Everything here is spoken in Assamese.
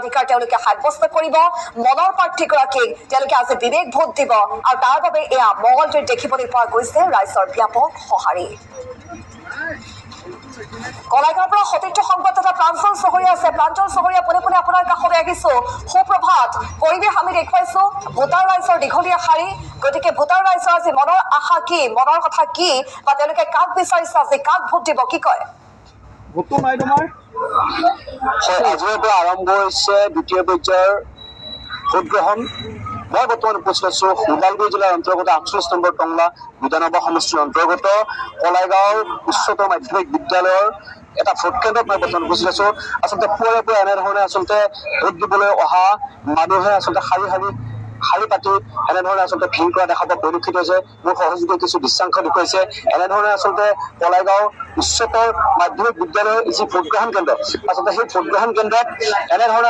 ভোটাধিকাৰ তেওঁলোকে সাব্যস্ত কৰিব মনৰ প্ৰাৰ্থীগৰাকীক তেওঁলোকে আজি বিবেক ভোট দিব আৰু তাৰ বাবে এয়া মঙলদৈত দেখিবলৈ পোৱা গৈছে ৰাইজৰ ব্যাপক সঁহাৰি কলাইগাঁৱৰ পৰা সতীৰ্থ সংবাদদাতা প্ৰাঞ্জল চহৰীয়া আছে প্ৰাঞ্জল চহৰীয়া পোনে পোনে আপোনাৰ কাষলৈ আহিছো সুপ্ৰভাত পৰিৱেশ আমি দেখুৱাইছো ভোটাৰ ৰাইজৰ দীঘলীয়া শাৰী গতিকে ভোটাৰ ৰাইজৰ আজি মনৰ আশা কি মনৰ কথা কি বা তেওঁলোকে কাক বিচাৰিছে আজি কাক ভোট দিব কি কয় ভোটটো নাই তোমাৰ আজিৰ পৰা আৰম্ভ হৈছে দ্বিতীয় পৰ্যায়ৰ ভোট গ্ৰহণ মই বৰ্তমান উপস্থিত আছো ওদালগুৰি জিলাৰ অন্তৰ্গত 48 নম্বৰ টংলা বিধানসভা সমষ্টিৰ অন্তৰ্গত কলাইগাঁৱৰ উচ্চতৰ মাধ্যমিক বিদ্যালয়ৰ এটা ভোট কেন্দ্ৰত মই বৰ্তমান উপস্থিত আছো আচলতে পুৱাৰে পৰা এনেধৰণে আচলতে ভোট দিবলৈ অহা মানুহে আচলতে শাৰী পাতি এনেধৰণে আচলতে ভিৰ কৰা দেখা পোৱা পৰিলক্ষিত হৈছে মোৰ সহযোগী কিছু দৃশ্যাংশ দেখুৱাইছে এনেধৰণে আচলতে কলাইগাঁও উচ্চতৰ মাধ্যমিক বিদ্যালয়ৰ যি ভোটগ্ৰহণ কেন্দ্ৰ আচলতে সেই ভোটগ্ৰহণ কেন্দ্ৰত এনেধৰণে